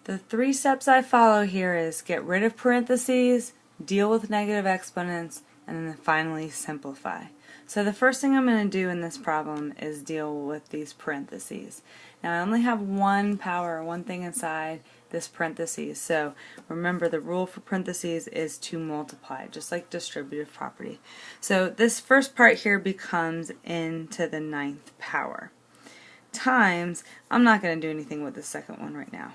The three steps I follow here is get rid of parentheses, deal with negative exponents, and then finally simplify. So the first thing I'm going to do in this problem is deal with these parentheses. Now I only have one power, one thing inside this parentheses. So remember, the rule for parentheses is to multiply, just like distributive property. So this first part here becomes n to the 9th power times, I'm not going to do anything with the second one right now.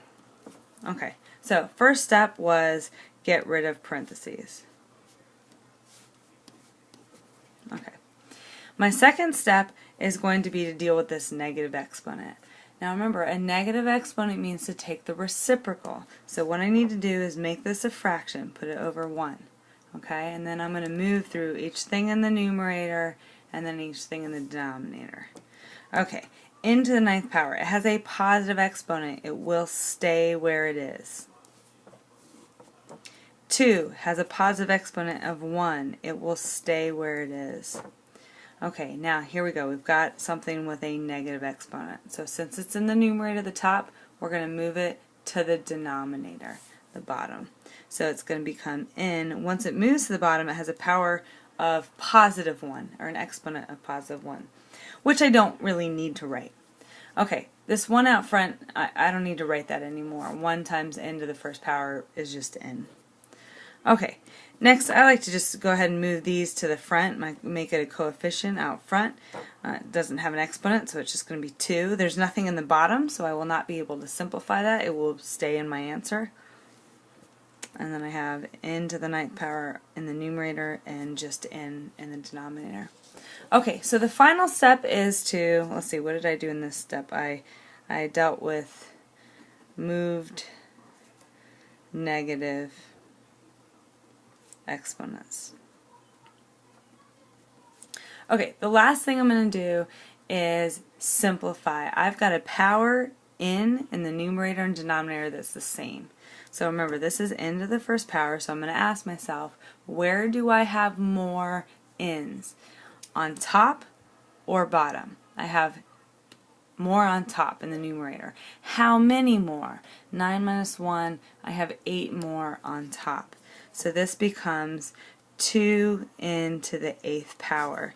Okay, so first step was get rid of parentheses. Okay. My second step is going to be to deal with this negative exponent. Now remember, a negative exponent means to take the reciprocal. So what I need to do is make this a fraction, put it over 1. Okay, and then I'm going to move through each thing in the numerator and then each thing in the denominator. Okay, n to the 9th power. It has a positive exponent. It will stay where it is. 2 has a positive exponent of 1. It will stay where it is. Okay, now here we go. We've got something with a negative exponent. So since it's in the numerator at the top, we're going to move it to the denominator, the bottom. So it's going to become n. Once it moves to the bottom, it has a power of positive 1, or an exponent of positive 1, which I don't really need to write. Okay, this 1 out front, I don't need to write that anymore. 1 times n to the first power is just n. Okay, next I like to just go ahead and move these to the front, make it a coefficient out front. It doesn't have an exponent, so it's just going to be 2. There's nothing in the bottom, so I will not be able to simplify that. It will stay in my answer. And then I have n to the 9th power in the numerator and just n in the denominator. Okay, so the final step is to, let's see, what did I do in this step? I dealt with moved negative exponents. Okay, the last thing I'm going to do is simplify. I've got a power n in the numerator and denominator that's the same. So remember, this is n to the first power, so I'm going to ask myself, where do I have more n's? On top or bottom? I have more on top in the numerator. How many more? 9 minus 1, I have 8 more on top. So this becomes 2n to the 8th power.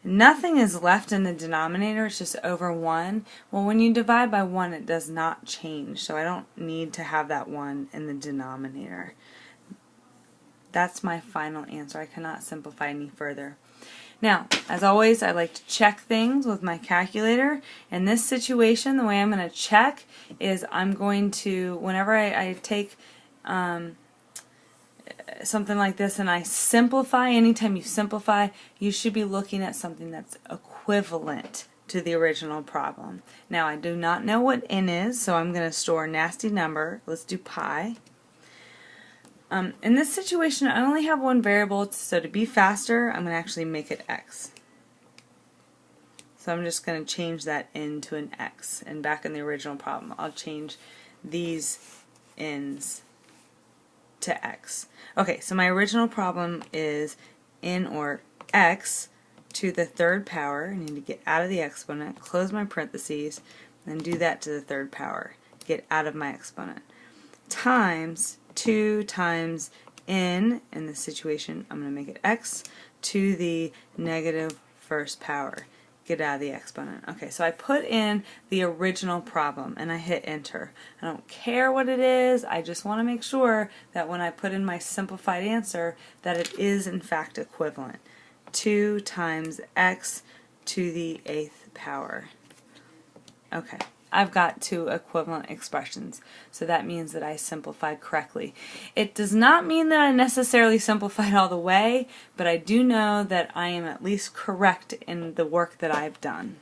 Nothing is left in the denominator, it's just over 1. Well, when you divide by 1, it does not change, so I don't need to have that 1 in the denominator. That's my final answer. I cannot simplify any further. Now, as always, I like to check things with my calculator. In this situation, the way I'm going to check is I'm going to, whenever I take something like this and I simplify, anytime you simplify, you should be looking at something that's equivalent to the original problem. Now, I do not know what n is, so I'm going to store a nasty number. Let's do pi. In this situation, I only have one variable, so to be faster, I'm going to actually make it x. So I'm just going to change that n to an x. And back in the original problem, I'll change these n's to x. Okay, so my original problem is n, or x, to the 3rd power. I need to get out of the exponent, close my parentheses, and do that to the 3rd power. Get out of my exponent. Times 2 times n, in this situation I'm going to make it x, to the negative 1st power. Get out of the exponent. Okay, so I put in the original problem and I hit enter. I don't care what it is, I just want to make sure that when I put in my simplified answer that it is in fact equivalent. 2 times x to the 8th power. Okay, I've got 2 equivalent expressions, so that means that I simplified correctly. It does not mean that I necessarily simplified all the way, but I do know that I am at least correct in the work that I've done.